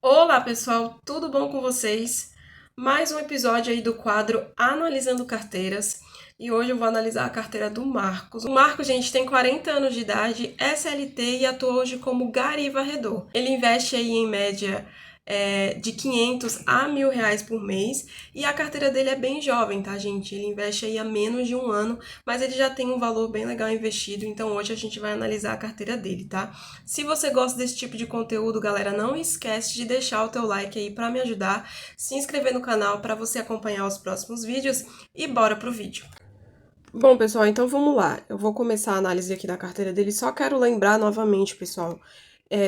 Olá, pessoal, tudo bom com vocês? Mais um episódio aí do quadro Analisando Carteiras. E hoje eu vou analisar a carteira do Marcos. O Marcos, gente, tem 40 anos de idade, é CLT e atua hoje como gari varredor. Ele investe aí em média de 500 a R$ 1.000 por mês. E a carteira dele é bem jovem, tá, gente? Ele investe aí há menos de um ano, mas ele já tem um valor bem legal investido. Então hoje a gente vai analisar a carteira dele, tá? Se você gosta desse tipo de conteúdo, galera, não esquece de deixar o teu like aí para me ajudar, se inscrever no canal para você acompanhar os próximos vídeos e bora pro vídeo. Bom, pessoal, então vamos lá. Eu vou começar a análise aqui da carteira dele. Só quero lembrar novamente, pessoal,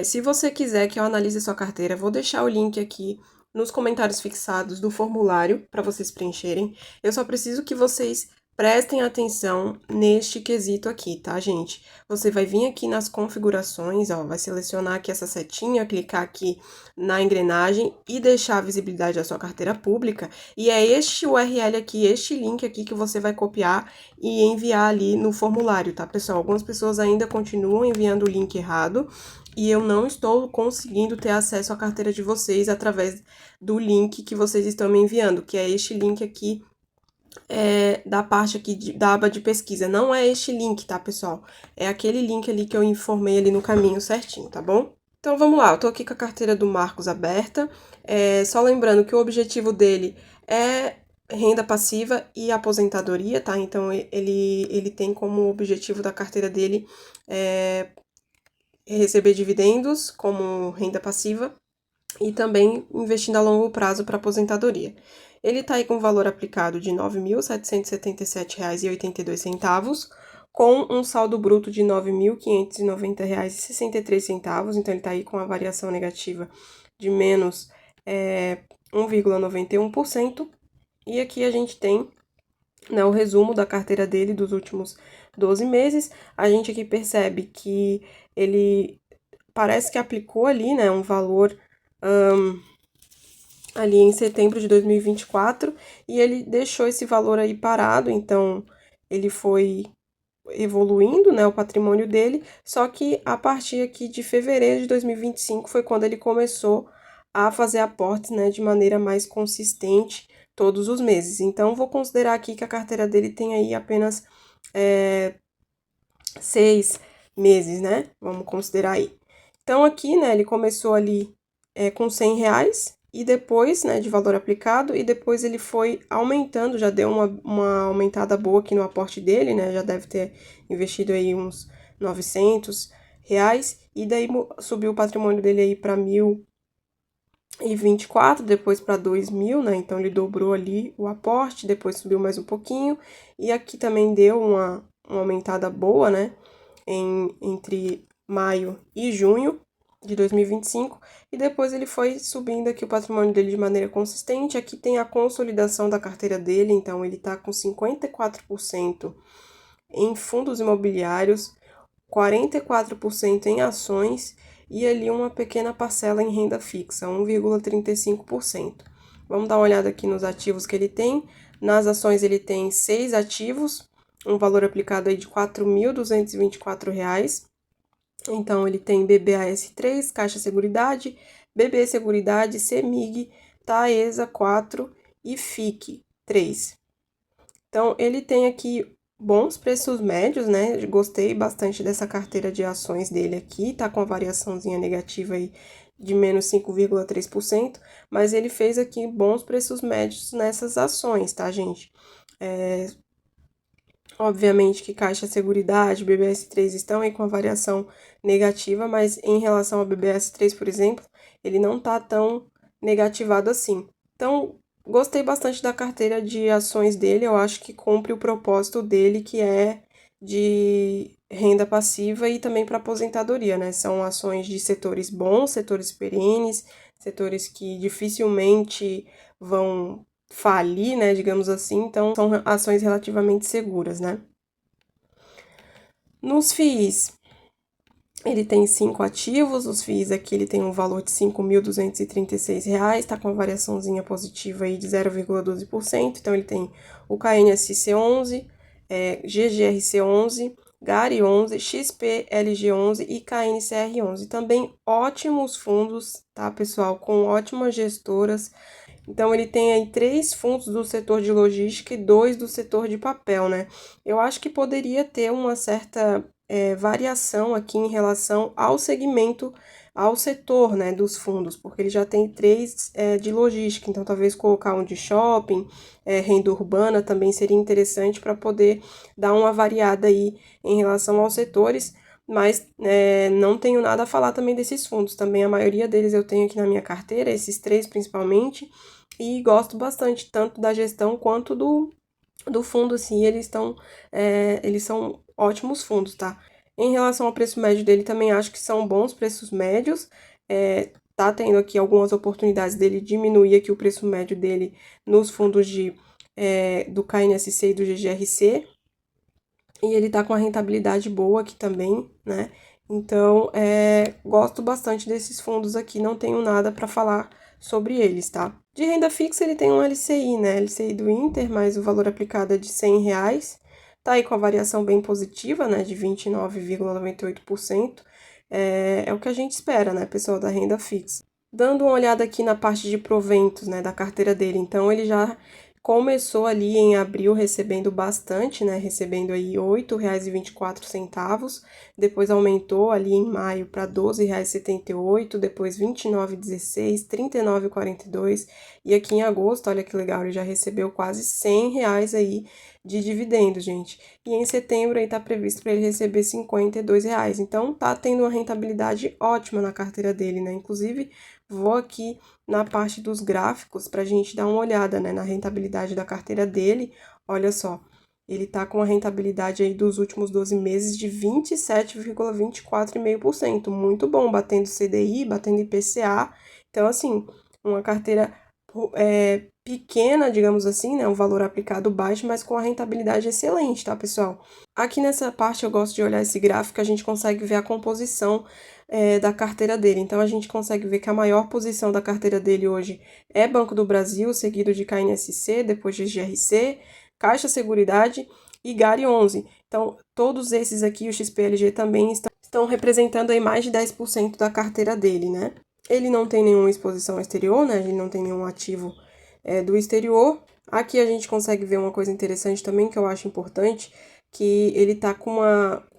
se você quiser que eu analise a sua carteira, vou deixar o link aqui nos comentários fixados do formulário para vocês preencherem. Eu só preciso que vocês prestem atenção neste quesito aqui, tá, gente? Você vai vir aqui nas configurações, ó, vai selecionar aqui essa setinha, clicar aqui na engrenagem e deixar a visibilidade da sua carteira pública. E é este URL aqui, este link aqui que você vai copiar e enviar ali no formulário, tá, pessoal? Algumas pessoas ainda continuam enviando o link errado e eu não estou conseguindo ter acesso à carteira de vocês através do link que vocês estão me enviando, que é este link aqui da parte aqui da aba de pesquisa. Não é este link, tá, pessoal? É aquele link ali que eu informei ali no caminho certinho, tá bom? Então vamos lá, eu tô aqui com a carteira do Marcos aberta. Só lembrando que o objetivo dele é renda passiva e aposentadoria, tá? Então ele tem como objetivo da carteira dele receber dividendos como renda passiva e também investindo a longo prazo para aposentadoria. Ele está aí com o valor aplicado de R$ 9.777,82, com um saldo bruto de R$ 9.590,63, então ele está aí com a variação negativa de menos 1,91%. E aqui a gente tem, né, o resumo da carteira dele dos últimos 12 meses. A gente aqui percebe que ele parece que aplicou ali, né, um valor ali em setembro de 2024 e ele deixou esse valor aí parado, então ele foi evoluindo, né, o patrimônio dele, só que a partir aqui de fevereiro de 2025 foi quando ele começou a fazer aportes, né, de maneira mais consistente todos os meses. Então, vou considerar aqui que a carteira dele tem aí apenas 6 meses, né? Vamos considerar aí. Então, aqui, né, ele começou ali com R$ 100 e depois, né, de valor aplicado, e depois ele foi aumentando, já deu uma aumentada boa aqui no aporte dele, né, já deve ter investido aí uns R$ 900, e daí subiu o patrimônio dele aí para 1.024, depois para 2.000, né, então ele dobrou ali o aporte, depois subiu mais um pouquinho, e aqui também deu uma aumentada boa, né, entre maio e junho de 2025, e depois ele foi subindo aqui o patrimônio dele de maneira consistente. Aqui tem a consolidação da carteira dele, então ele está com 54% em fundos imobiliários, 44% em ações e ali uma pequena parcela em renda fixa, 1,35%. Vamos dar uma olhada aqui nos ativos que ele tem. Nas ações ele tem 6 ativos, um valor aplicado aí de R$ 4.224. Então, ele tem BBAS3, Caixa Seguridade, BB Seguridade, CEMIG, Taesa 4 e FIC 3. Então, ele tem aqui bons preços médios, né? Gostei bastante dessa carteira de ações dele aqui, tá com a variaçãozinha negativa aí de menos 5,3%, mas ele fez aqui bons preços médios nessas ações, tá, gente? Obviamente que Caixa Seguridade, BBS3 estão aí com a variação negativa, mas em relação ao BBS3, por exemplo, ele não tá tão negativado assim. Então, gostei bastante da carteira de ações dele, eu acho que cumpre o propósito dele, que é de renda passiva e também para aposentadoria, né? São ações de setores bons, setores perenes, setores que dificilmente vão falir, né, digamos assim, então são ações relativamente seguras, né. Nos FIIs, ele tem 5 ativos, os FIIs aqui ele tem um valor de R$ 5.236, está com uma variaçãozinha positiva aí de 0,12%, então ele tem o KNSC11, GGRC11, GARI 11, XPLG 11 e KNCR 11. Também ótimos fundos, tá, pessoal? Com ótimas gestoras. Então, ele tem aí 3 fundos do setor de logística e 2 do setor de papel, né? Eu acho que poderia ter uma certa variação aqui em relação ao segmento, ao setor, né, dos fundos, porque ele já tem 3 de logística, então talvez colocar um de shopping, renda urbana também seria interessante para poder dar uma variada aí em relação aos setores, mas não tenho nada a falar também desses fundos, também a maioria deles eu tenho aqui na minha carteira, esses 3 principalmente, e gosto bastante tanto da gestão quanto do fundo, assim, eles são ótimos fundos, tá? Em relação ao preço médio dele, também acho que são bons preços médios, tá tendo aqui algumas oportunidades dele diminuir aqui o preço médio dele nos fundos do KNSC e do GGRC, e ele tá com a rentabilidade boa aqui também, né? Então, gosto bastante desses fundos aqui, não tenho nada para falar sobre eles, tá? De renda fixa, ele tem um LCI, né? LCI do Inter, mas o valor aplicado é de R$ 100. Tá aí com a variação bem positiva, né? De 29,98%. É o que a gente espera, né, pessoal, da renda fixa. Dando uma olhada aqui na parte de proventos, né, da carteira dele. Então, ele já começou ali em abril recebendo bastante, né? Recebendo aí R$ 8,24. Depois aumentou ali em maio para R$ 12,78, depois R$ 29,16, R$ 39,42. E aqui em agosto, olha que legal, ele já recebeu quase R$ 100 aí de dividendos, gente. E em setembro aí tá previsto para ele receber R$ 52. Então tá tendo uma rentabilidade ótima na carteira dele, né? Inclusive, vou aqui na parte dos gráficos para a gente dar uma olhada, né, na rentabilidade da carteira dele. Olha só, ele tá com a rentabilidade aí dos últimos 12 meses de 27,24,5%. Muito bom, batendo CDI, batendo IPCA. Então, assim, uma carteira pequena, digamos assim, né, um valor aplicado baixo, mas com a rentabilidade excelente, tá, pessoal? Aqui nessa parte eu gosto de olhar esse gráfico, a gente consegue ver a composição da carteira dele. Então, a gente consegue ver que a maior posição da carteira dele hoje é Banco do Brasil, seguido de KNSC, depois de GRC, Caixa Seguridade e GARI 11. Então, todos esses aqui, o XPLG também estão representando aí mais de 10% da carteira dele, né? Ele não tem nenhuma exposição exterior, né? Ele não tem nenhum ativo do exterior. Aqui a gente consegue ver uma coisa interessante também, que eu acho importante, que ele está com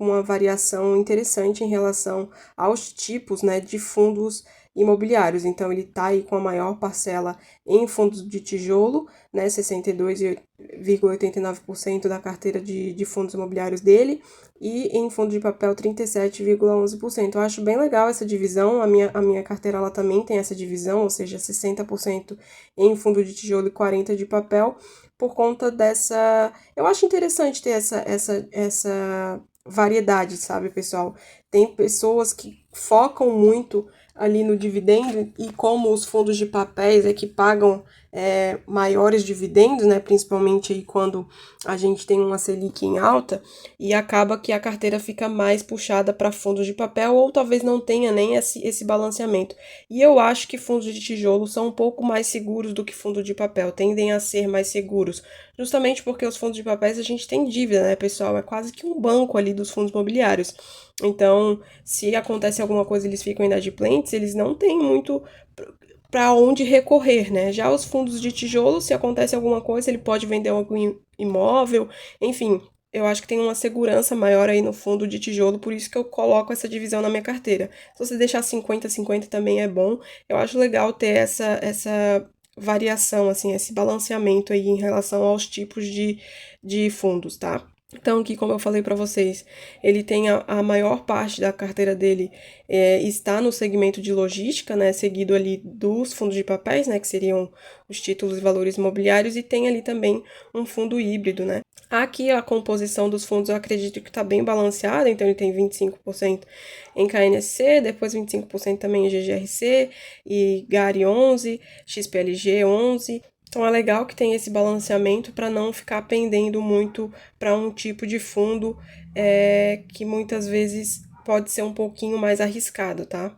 uma variação interessante em relação aos tipos, né, de fundos imobiliários. Então, ele está aí com a maior parcela em fundos de tijolo, né, 62,89% da carteira de fundos imobiliários dele, e em fundo de papel 37,11%. Eu acho bem legal essa divisão, a minha carteira ela também tem essa divisão, ou seja, 60% em fundo de tijolo e 40% de papel, por conta dessa... Eu acho interessante ter essa variedade, sabe, pessoal? Tem pessoas que focam muito ali no dividendo e como os fundos de papéis que pagam maiores dividendos, né, principalmente aí quando a gente tem uma Selic em alta, e acaba que a carteira fica mais puxada para fundos de papel ou talvez não tenha nem esse balanceamento. E eu acho que fundos de tijolo são um pouco mais seguros do que fundos de papel, tendem a ser mais seguros, justamente porque os fundos de papéis a gente tem dívida, né, pessoal? É quase que um banco ali dos fundos imobiliários. Então, se acontece alguma coisa, eles ficam inadimplentes, eles não têm muito para onde recorrer, né? Já os fundos de tijolo, se acontece alguma coisa, ele pode vender algum imóvel, enfim, eu acho que tem uma segurança maior aí no fundo de tijolo, por isso que eu coloco essa divisão na minha carteira. Se você deixar 50-50 também é bom. Eu acho legal ter essa variação, assim, esse balanceamento aí em relação aos tipos de fundos, tá? Então, aqui, como eu falei para vocês, ele tem a maior parte da carteira dele está no segmento de logística, né, seguido ali dos fundos de papéis, né, que seriam os títulos e valores imobiliários, e tem ali também um fundo híbrido, né. Aqui a composição dos fundos eu acredito que está bem balanceada, então ele tem 25% em KNSC, depois 25% também em GGRC e GARI 11, XPLG 11. Então é legal que tem esse balanceamento para não ficar pendendo muito para um tipo de fundo que muitas vezes pode ser um pouquinho mais arriscado, tá?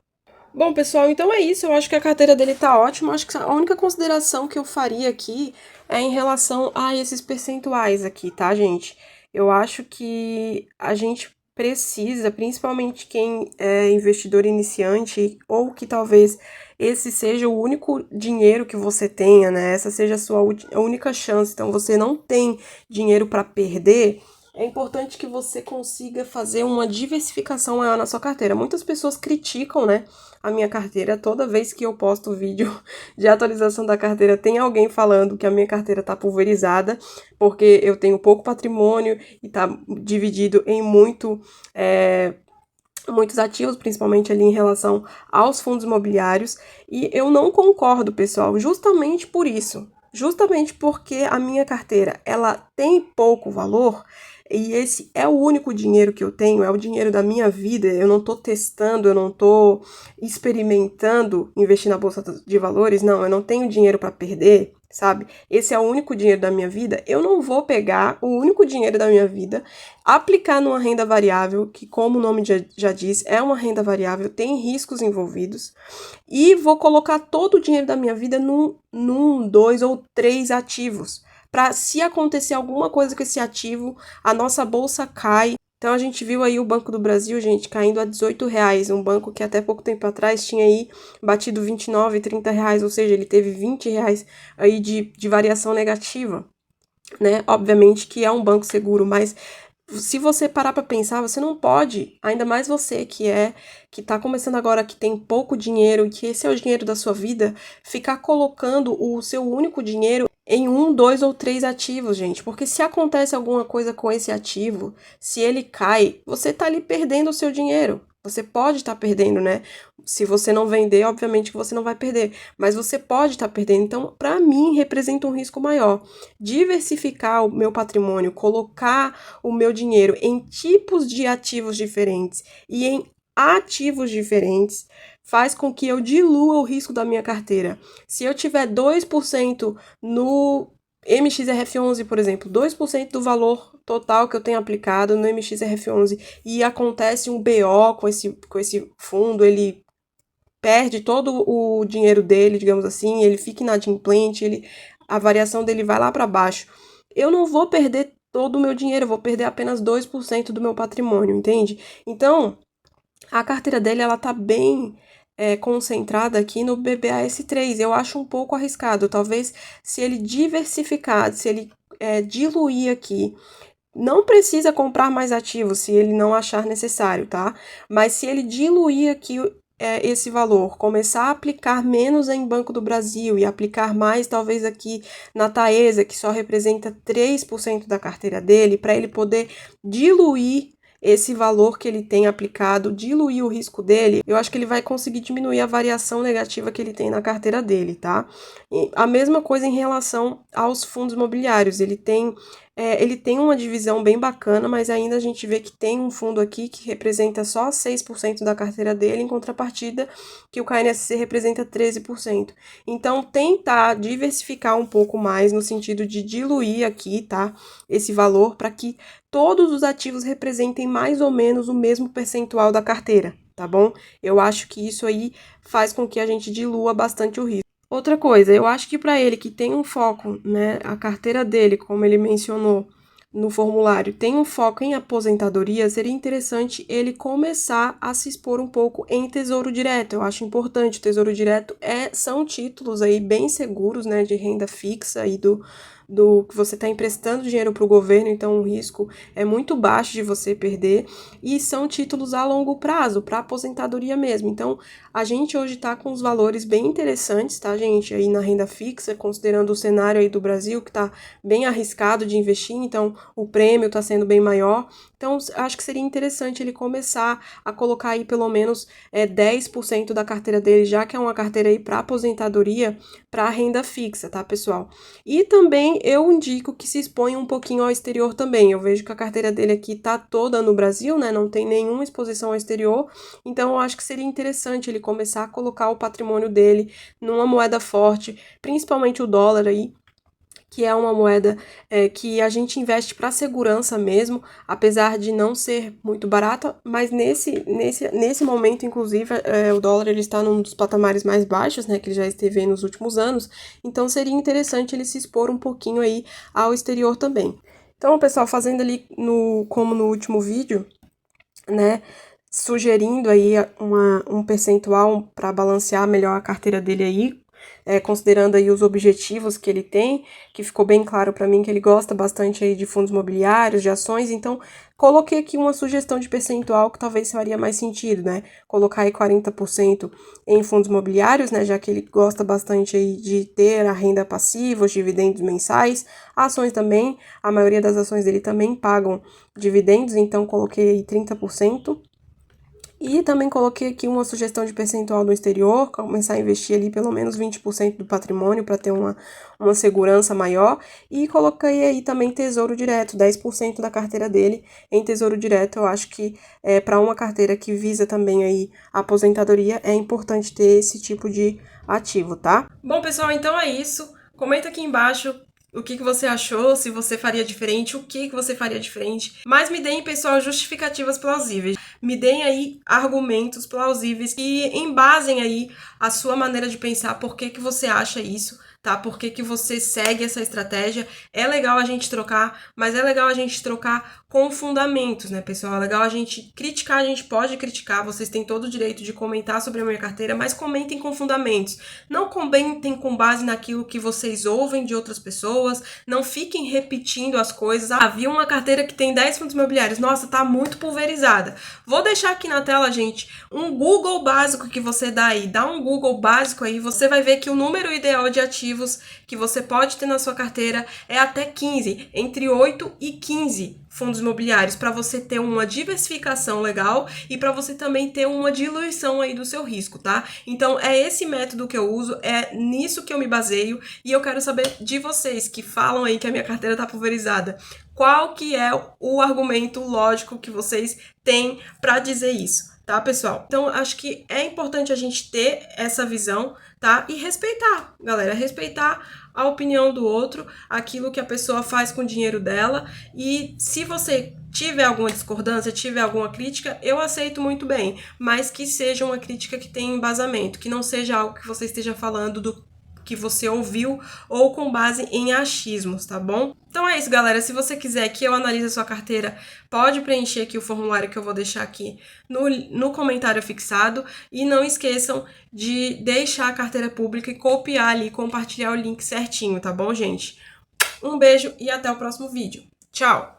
Bom, pessoal, então é isso. Eu acho que a carteira dele tá ótima. Acho que a única consideração que eu faria aqui é em relação a esses percentuais aqui, tá, gente? Eu acho que a gente precisa, principalmente quem é investidor iniciante ou que talvez esse seja o único dinheiro que você tenha, né? Essa seja a sua única chance. Então você não tem dinheiro para perder. É importante que você consiga fazer uma diversificação maior na sua carteira. Muitas pessoas criticam, né, a minha carteira. Toda vez que eu posto vídeo de atualização da carteira, tem alguém falando que a minha carteira tá pulverizada, porque eu tenho pouco patrimônio e tá dividido em muitos ativos, principalmente ali em relação aos fundos imobiliários, e eu não concordo, pessoal, justamente por isso. Justamente porque a minha carteira, ela tem pouco valor, e esse é o único dinheiro que eu tenho, é o dinheiro da minha vida. Eu não tô testando, eu não tô experimentando investir na bolsa de valores, não, eu não tenho dinheiro para perder, sabe? Esse é o único dinheiro da minha vida. Eu não vou pegar o único dinheiro da minha vida, aplicar numa renda variável, que como o nome já diz, é uma renda variável, tem riscos envolvidos, e vou colocar todo o dinheiro da minha vida num 2 ou 3 ativos, para se acontecer alguma coisa com esse ativo, a nossa bolsa cai. Então a gente viu aí o Banco do Brasil, gente, caindo a R$ 18, um banco que até pouco tempo atrás tinha aí batido R$ 29, R$ 30, ou seja, ele teve R$ 20 aí de variação negativa, né? Obviamente que é um banco seguro, mas se você parar para pensar, você não pode, ainda mais você que tá começando agora, que tem pouco dinheiro, que esse é o dinheiro da sua vida, ficar colocando o seu único dinheiro em 1, 2 ou 3 ativos, gente. Porque se acontece alguma coisa com esse ativo, se ele cai, você tá ali perdendo o seu dinheiro. Você pode estar perdendo, né? Se você não vender, obviamente que você não vai perder, mas você pode estar perdendo. Então, para mim, representa um risco maior. Diversificar o meu patrimônio, colocar o meu dinheiro em tipos de ativos diferentes e em ativos diferentes, faz com que eu dilua o risco da minha carteira. Se eu tiver 2% no MXRF11, por exemplo, 2% do valor total que eu tenho aplicado no MXRF11 e acontece um BO com esse fundo, ele perde todo o dinheiro dele, digamos assim, ele fica inadimplente, a variação dele vai lá para baixo. Eu não vou perder todo o meu dinheiro, eu vou perder apenas 2% do meu patrimônio, entende? Então, a carteira dele, ela tá bem concentrada aqui no BBAS3. Eu acho um pouco arriscado. Talvez se ele diversificar, se ele diluir aqui, não precisa comprar mais ativos se ele não achar necessário, tá? Mas se ele diluir aqui esse valor, começar a aplicar menos em Banco do Brasil e aplicar mais talvez aqui na Taesa, que só representa 3% da carteira dele, para ele poder diluir esse valor que ele tem aplicado, diluir o risco dele, eu acho que ele vai conseguir diminuir a variação negativa que ele tem na carteira dele, tá? E a mesma coisa em relação aos fundos imobiliários, ele tem uma divisão bem bacana, mas ainda a gente vê que tem um fundo aqui que representa só 6% da carteira dele, em contrapartida que o KNSC representa 13%. Então, tentar diversificar um pouco mais no sentido de diluir aqui, tá? Esse valor para que todos os ativos representem mais ou menos o mesmo percentual da carteira, tá bom? Eu acho que isso aí faz com que a gente dilua bastante o risco. Outra coisa, eu acho que para ele que tem um foco, né, a carteira dele, como ele mencionou no formulário, tem um foco em aposentadoria, seria interessante ele começar a se expor um pouco em tesouro direto. Eu acho importante, o tesouro direto são títulos aí bem seguros, né, de renda fixa e do que você está emprestando dinheiro para o governo, então o risco é muito baixo de você perder, e são títulos a longo prazo, para aposentadoria mesmo. Então, a gente hoje está com os valores bem interessantes, tá, gente? Aí na renda fixa, considerando o cenário aí do Brasil, que está bem arriscado de investir, então o prêmio está sendo bem maior. Então, acho que seria interessante ele começar a colocar aí pelo menos 10% da carteira dele, já que é uma carteira aí para aposentadoria, para renda fixa, tá, pessoal? E também eu indico que se exponha um pouquinho ao exterior também. Eu vejo que a carteira dele aqui tá toda no Brasil, né? Não tem nenhuma exposição ao exterior. Então, eu acho que seria interessante ele começar a colocar o patrimônio dele numa moeda forte, principalmente o dólar aí, que é uma moeda que a gente investe para segurança mesmo, apesar de não ser muito barata, mas nesse momento, inclusive, o dólar ele está num dos patamares mais baixos, né, que ele já esteve aí nos últimos anos, então seria interessante ele se expor um pouquinho aí ao exterior também. Então, pessoal, fazendo ali como no último vídeo, né, sugerindo aí um percentual para balancear melhor a carteira dele aí, considerando aí os objetivos que ele tem, que ficou bem claro para mim que ele gosta bastante aí de fundos imobiliários, de ações, então coloquei aqui uma sugestão de percentual que talvez faria mais sentido, né? Colocar aí 40% em fundos imobiliários, né? Já que ele gosta bastante aí de ter a renda passiva, os dividendos mensais, ações também, a maioria das ações dele também pagam dividendos, então coloquei aí 30%. E também coloquei aqui uma sugestão de percentual no exterior, começar a investir ali pelo menos 20% do patrimônio para ter uma segurança maior. E coloquei aí também tesouro direto, 10% da carteira dele em tesouro direto. Eu acho que para uma carteira que visa também aí a aposentadoria, é importante ter esse tipo de ativo, tá? Bom, pessoal, então é isso. Comenta aqui embaixo o que você achou, se você faria diferente, o que você faria diferente. Mas me deem, pessoal, justificativas plausíveis. Me deem aí argumentos plausíveis que embasem aí a sua maneira de pensar, por que você acha isso, tá? Por que você segue essa estratégia. É legal a gente trocar, mas é legal a gente trocar com fundamentos, né, pessoal? É legal a gente criticar, a gente pode criticar, vocês têm todo o direito de comentar sobre a minha carteira, mas comentem com fundamentos. Não comentem com base naquilo que vocês ouvem de outras pessoas, não fiquem repetindo as coisas. Ah, vi uma carteira que tem 10 fundos imobiliários, nossa, tá muito pulverizada. Vou deixar aqui na tela, gente, um Google básico que você dá aí. Dá um Google básico aí, você vai ver que o número ideal de ativos que você pode ter na sua carteira é até 15, entre 8 e 15 fundos imobiliários, para você ter uma diversificação legal e para você também ter uma diluição aí do seu risco, tá? Então é esse método que eu uso, é nisso que eu me baseio e eu quero saber de vocês que falam aí que a minha carteira tá pulverizada. Qual que é o argumento lógico que vocês têm para dizer isso, tá, pessoal? Então, acho que é importante a gente ter essa visão, tá? E respeitar, galera, respeitar a opinião do outro, aquilo que a pessoa faz com o dinheiro dela. E se você tiver alguma discordância, tiver alguma crítica, eu aceito muito bem, mas que seja uma crítica que tenha embasamento, que não seja algo que você esteja falando do que você ouviu ou com base em achismos, tá bom? Então é isso, galera. Se você quiser que eu analise a sua carteira, pode preencher aqui o formulário que eu vou deixar aqui no comentário fixado. E não esqueçam de deixar a carteira pública e copiar ali, compartilhar o link certinho, tá bom, gente? Um beijo e até o próximo vídeo. Tchau!